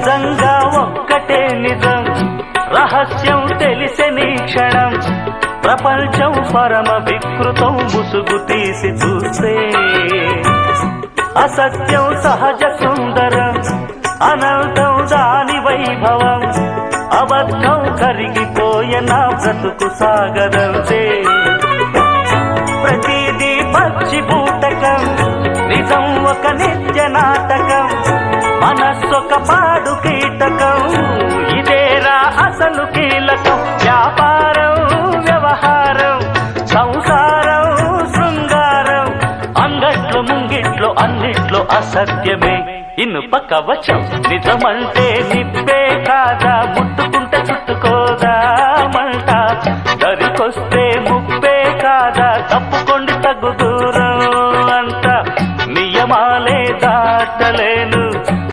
నిజంగా ఒక్కటే నిజం, రహస్యం తెలిసెని క్షణం, ప్రపంచం పరమ వికృతం ముసుగు తీసి చూస్తే. అసత్యం సహజ సుందరం, అనంతం దాని వైభవం, అబద్ధం కరిగిపోయే నా బ్రతుకు సాగరంతే. ప్రతిదీ పచ్చి బూటకం, నిజం ఒక నిత్య నాటకం, మనస్సొక పాడు కీటకం, ఇదేరా అసలు కీలకం. వ్యాపారం వ్యవహారం సంసారం శృంగారం, అంగట్లో ముంగిట్లో అన్నిట్లో అసత్యమే ఇనుప కవచం. నిజమంటే నిప్పే కాదా ముట్టుకుంటే